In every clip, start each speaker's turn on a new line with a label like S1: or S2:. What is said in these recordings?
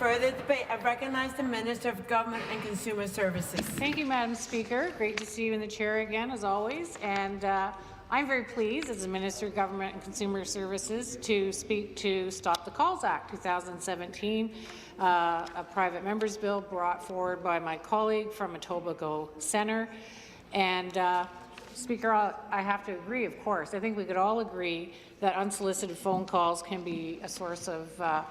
S1: further debate. I recognize the Minister of Government and Consumer Services.
S2: Thank you, Madam Speaker. Great to see you in the chair again, as always. And I'm very pleased, as the Minister of Government and Consumer Services, to speak to Stop the Calls Act 2017, a private member's bill brought forward by my colleague from Etobicoke Centre. And Speaker, I have to agree, of course. I think we could all agree that unsolicited phone calls can be a source of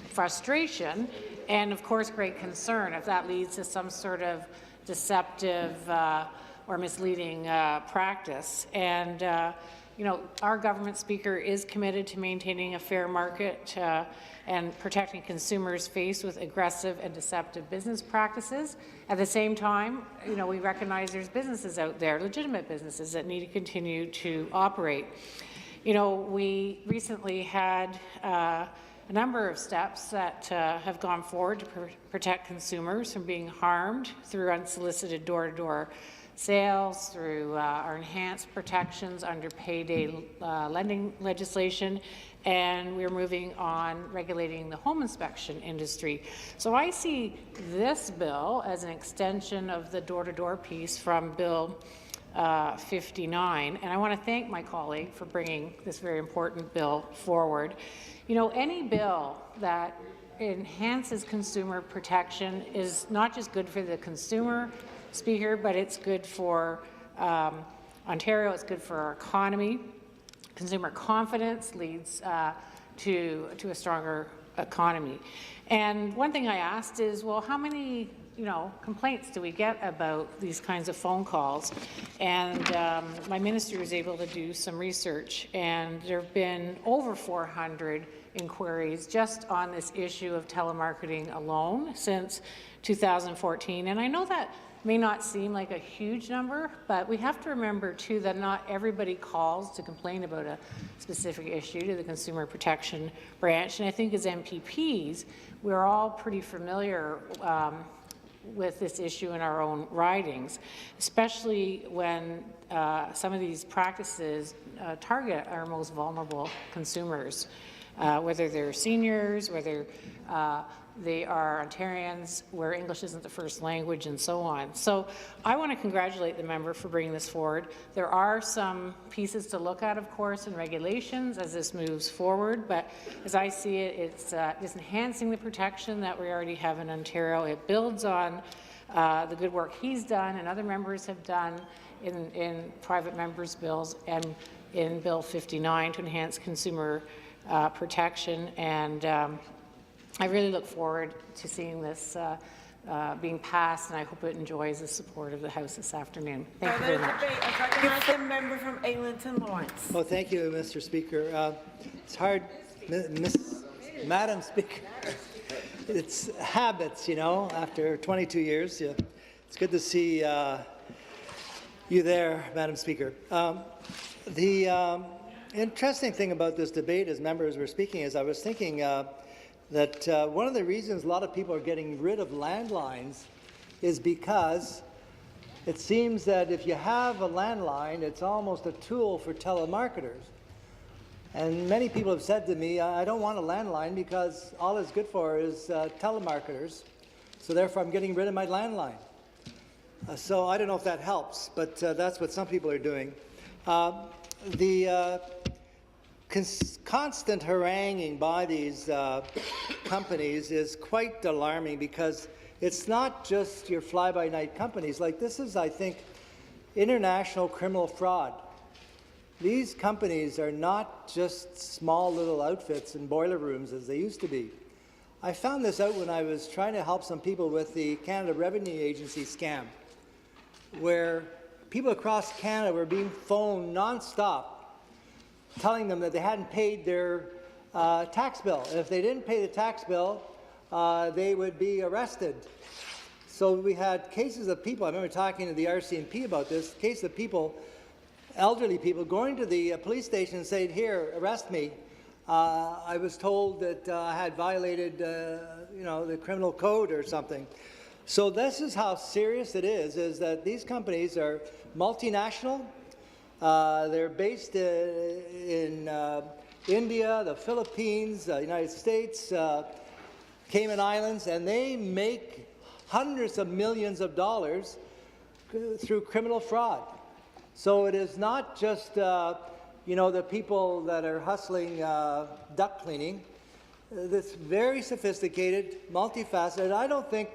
S2: frustration and, of course, great concern if that leads to some sort of deceptive or misleading practice. And you know, our government speaker is committed to maintaining a fair market and protecting consumers faced with aggressive and deceptive business practices. At the same time, you know, we recognize there's businesses out there, legitimate businesses, that need to continue to operate. You know, we recently had a number of steps that have gone forward to protect consumers from being harmed through unsolicited door-to-door sales, through our enhanced protections under payday lending legislation, and we're moving on regulating the home inspection industry. So I see this bill as an extension of the door-to-door piece from Bill 59, and I want to thank my colleague for bringing this very important bill forward. You know, any bill that enhances consumer protection is not just good for the consumer, Speaker, but it's good for Ontario, it's good for our economy. Consumer confidence leads to a stronger economy. And one thing I asked is, well, how many complaints do we get about these kinds of phone calls? And my minister was able to do some research, and there have been over 400 inquiries just on this issue of telemarketing alone since 2014. And I know that may not seem like a huge number, but we have to remember too that not everybody calls to complain about a specific issue to the Consumer Protection Branch. And I think as MPPs, we're all pretty familiar with this issue in our own ridings, especially when some of these practices target our most vulnerable consumers, whether they're seniors, whether they are Ontarians where English isn't the first language, and so on. So I want to congratulate the member for bringing this forward. There are some pieces to look at, of course, in regulations as this moves forward, but as I see it, it's enhancing the protection that we already have in Ontario. It builds on the good work he's done and other members have done in private members' bills and in Bill 59 to enhance consumer protection. And I really look forward to seeing this being passed, and I hope it enjoys the support of the House this afternoon. Thank you very much.
S1: I recognize the member from Eglinton Lawrence.
S3: Well, thank you, Mr. Speaker. It's hard, Madam Speaker. It's habits, you know, after 22 years. Yeah. It's good to see you there, Madam Speaker. The interesting thing about this debate, as members were speaking, is I was thinking that one of the reasons a lot of people are getting rid of landlines is because it seems that if you have a landline, it's almost a tool for telemarketers. And many people have said to me, I don't want a landline because all it's good for is telemarketers, so therefore I'm getting rid of my landline. So I don't know if that helps, but that's what some people are doing. The constant haranguing by these companies is quite alarming, because it's not just your fly-by-night companies. Like, this is, I think, international criminal fraud. These companies are not just small little outfits in boiler rooms as they used to be. I found this out when I was trying to help some people with the Canada Revenue Agency scam, where people across Canada were being phoned non-stop telling them that they hadn't paid their tax bill. And if they didn't pay the tax bill, they would be arrested. So we had cases of people, I remember talking to the RCMP about this, cases of people, elderly people, going to the police station and saying, here, arrest me. I was told that I had violated the criminal code or something. So this is how serious it is that these companies are multinational. They're based in India, the Philippines, the United States, Cayman Islands, and they make hundreds of millions of dollars through criminal fraud. So it is not just the people that are hustling duck cleaning. This very sophisticated, multifaceted. I don't think,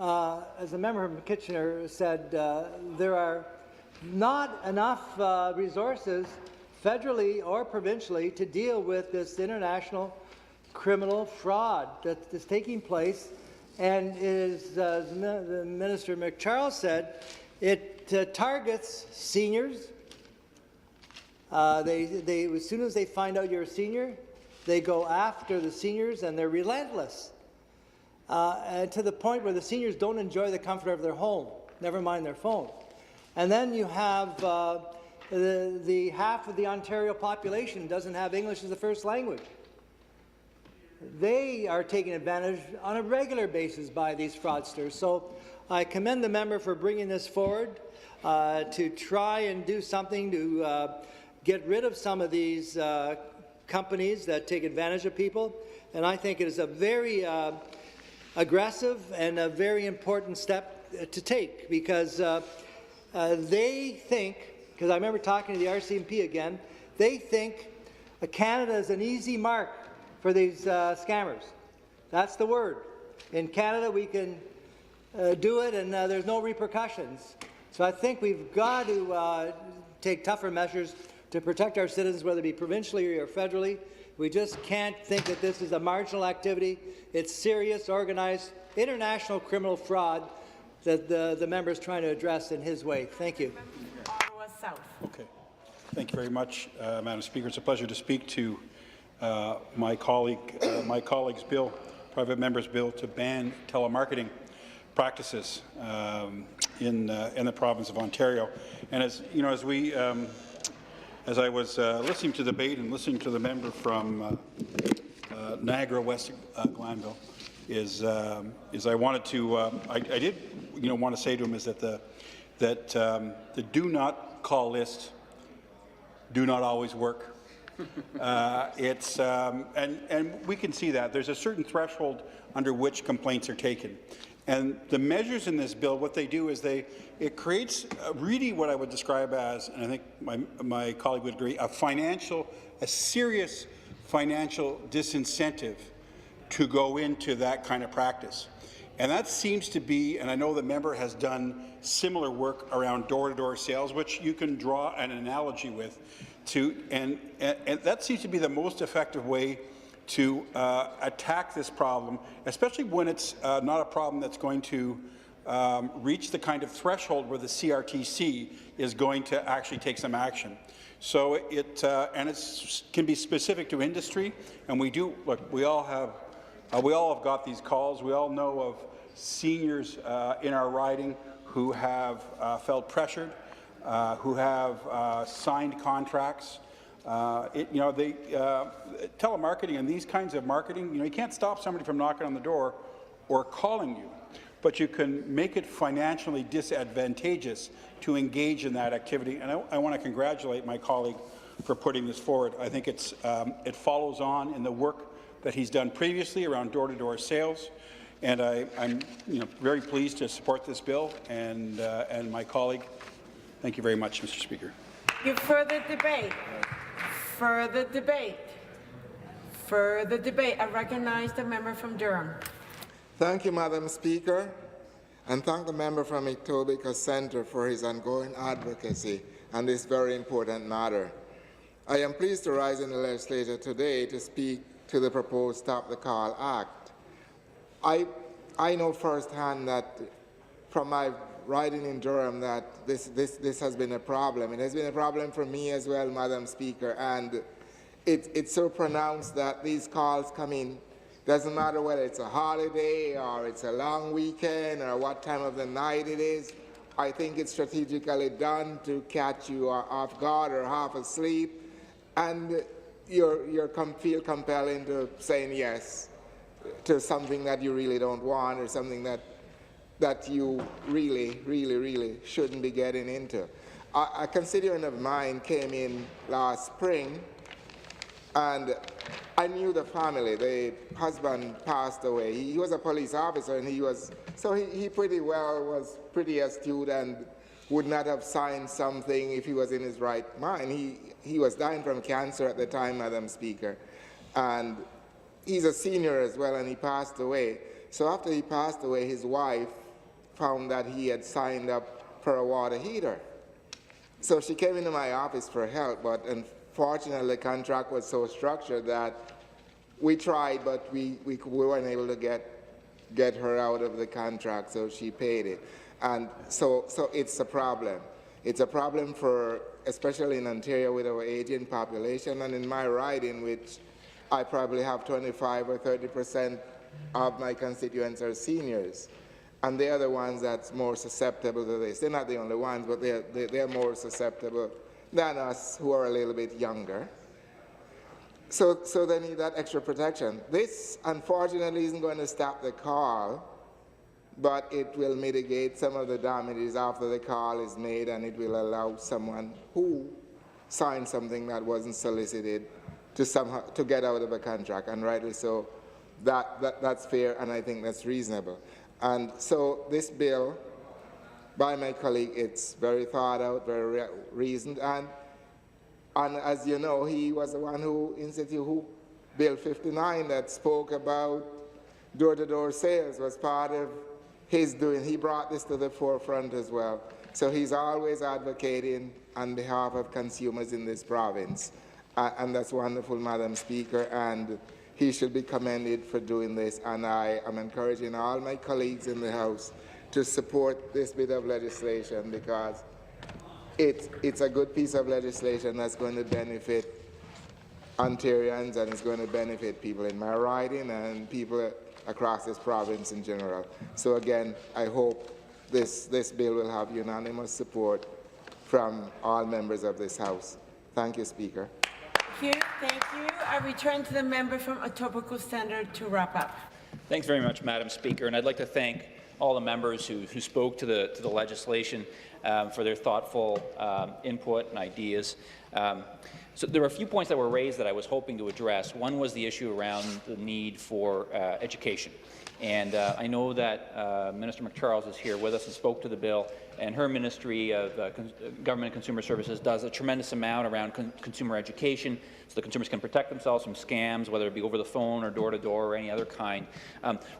S3: as a member from Kitchener said, there are not enough resources federally or provincially to deal with this international criminal fraud that is taking place. And it is, as the Minister MacCharles said, it targets seniors. As soon as they find out you're a senior, they go after the seniors, and they're relentless, and to the point where the seniors don't enjoy the comfort of their home, never mind their phone. And then you have the half of the Ontario population doesn't have English as a first language. They are taken advantage on a regular basis by these fraudsters. So I commend the member for bringing this forward to try and do something to get rid of some of these companies that take advantage of people. And I think it is a very aggressive and a very important step to take, because they think, because I remember talking to the RCMP again, they think Canada is an easy mark for these scammers. That's the word. In Canada, we can do it, and there's no repercussions. So I think we've got to take tougher measures to protect our citizens, whether it be provincially or federally. We just can't think that this is a marginal activity. It's serious, organized, international criminal fraud that the member is trying to address in his way. Thank you.
S1: Ottawa South.
S4: Okay. Thank you very much, Madam Speaker. It's a pleasure to speak to my colleague's bill, private member's bill, to ban telemarketing practices in the province of Ontario. And as you know, as I was listening to the debate and listening to the member from Niagara West Glanville, I wanted to I did want to say to him is that the do not call list do not always work. And we can see that there's a certain threshold under which complaints are taken. And the measures in this bill, what they do is it creates really what I would describe as, and I think my colleague would agree, a serious financial disincentive to go into that kind of practice. And that seems to be, and I know the member has done similar work around door-to-door sales, which you can draw an analogy with, and that seems to be the most effective way to attack this problem, especially when it's not a problem that's going to reach the kind of threshold where the CRTC is going to actually take some action. So it can be specific to industry, and we do look. We all have got these calls. We all know of seniors in our riding who have felt pressured, who have signed contracts. Telemarketing and these kinds of marketing, you can't stop somebody from knocking on the door or calling you, but you can make it financially disadvantageous to engage in that activity. And I want to congratulate my colleague for putting this forward. I think it follows on in the work that he's done previously around door-to-door sales, and I'm very pleased to support this bill and my colleague. Thank you very much, Mr. Speaker.
S1: Further debate. Further debate. Further debate. I recognize the member from Durham.
S5: Thank you, Madam Speaker, and thank the member from Etobicoke Centre for his ongoing advocacy on this very important matter. I am pleased to rise in the Legislature today to speak to the proposed Stop the Call Act. I know firsthand that from my riding in Durham that this has been a problem. It has been a problem for me as well, Madam Speaker, and it's so pronounced that these calls come in. Doesn't matter whether it's a holiday or it's a long weekend or what time of the night it is. I think it's strategically done to catch you off guard or half asleep, and you feel compelled into saying yes to something that you really don't want or something that you really shouldn't be getting into. A constituent of mine came in last spring, and I knew the family. The husband passed away. He was a police officer, and he pretty well was pretty astute and would not have signed something if he was in his right mind. He was dying from cancer at the time, Madam Speaker, and he's a senior as well, and he passed away. So after he passed away, his wife found that he had signed up for a water heater. So she came into my office for help, but unfortunately the contract was so structured that we tried, but we weren't able to get her out of the contract, so she paid it. And so it's a problem. It's a problem for, especially in Ontario with our aging population, and in my riding, which I probably have 25 or 30% of my constituents are seniors. And they're the ones that's more susceptible to this. They're not the only ones, but they're more susceptible than us who are a little bit younger. So they need that extra protection. This, unfortunately, isn't going to stop the call, but it will mitigate some of the damages after the call is made, and it will allow someone who signed something that wasn't solicited to get out of a contract, and rightly so. That's fair, and I think that's reasonable. And so this bill, by my colleague, it's very thought out, very reasoned, and as you know, he was the one who Bill 59 that spoke about door-to-door sales was part of his doing. He brought this to the forefront as well. So he's always advocating on behalf of consumers in this province. And that's wonderful, Madam Speaker, and he should be commended for doing this. And I am encouraging all my colleagues in the House to support this bit of legislation, because it's a good piece of legislation that's going to benefit Ontarians, and it's going to benefit people in my riding and people across this province in general. So again, I hope this bill will have unanimous support from all members of this House. Thank you, Speaker.
S1: Thank you. I return to the member from Etobicoke Centre to wrap up.
S6: Thanks very much, Madam Speaker, and I'd like to thank all the members who spoke to the legislation for their thoughtful input and ideas. So there were a few points that were raised that I was hoping to address. One was the issue around the need for education. And I know that Minister MacCharles is here with us and spoke to the bill, and her Ministry of Government and Consumer Services does a tremendous amount around consumer education so the consumers can protect themselves from scams, whether it be over the phone or door-to-door or any other kind.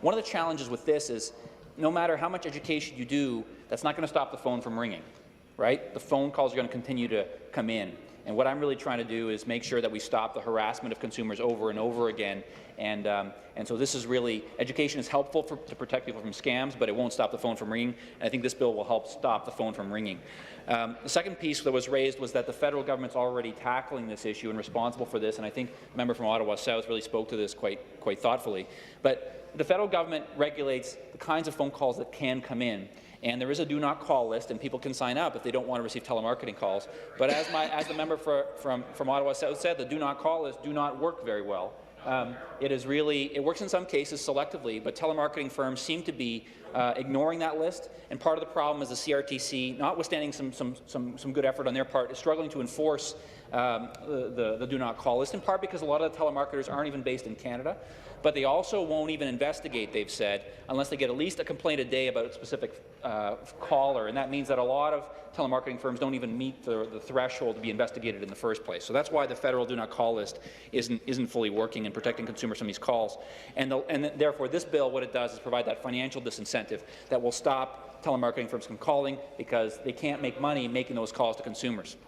S6: One of the challenges with this is no matter how much education you do, that's not going to stop the phone from ringing, right? The phone calls are going to continue to come in. And what I'm really trying to do is make sure that we stop the harassment of consumers over and over again. And so this is really, education is helpful to protect people from scams, but it won't stop the phone from ringing. And I think this bill will help stop the phone from ringing. The second piece that was raised was that the federal government's already tackling this issue and responsible for this. And I think the member from Ottawa South really spoke to this quite thoughtfully. But the federal government regulates the kinds of phone calls that can come in. And there is a do-not-call list, and people can sign up if they don't want to receive telemarketing calls. But as the member from Ottawa South said, the do-not-call list do not work very well. It works in some cases selectively, but telemarketing firms seem to be ignoring that list. And part of the problem is the CRTC, notwithstanding some good effort on their part, is struggling to enforce the do-not-call list, in part because a lot of the telemarketers aren't even based in Canada. But they also won't even investigate, they've said, unless they get at least a complaint a day about a specific caller, and that means that a lot of telemarketing firms don't even meet the threshold to be investigated in the first place. So that's why the federal do-not-call list isn't fully working in protecting consumers from these calls. And therefore, this bill, what it does is provide that financial disincentive that will stop telemarketing firms from calling, because they can't make money making those calls to consumers.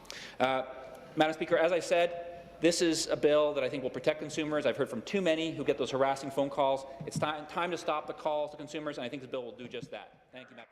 S6: Madam Speaker, as I said, this is a bill that I think will protect consumers. I've heard from too many who get those harassing phone calls. It's time to stop the calls to consumers, and I think the bill will do just that. Thank you, Madam.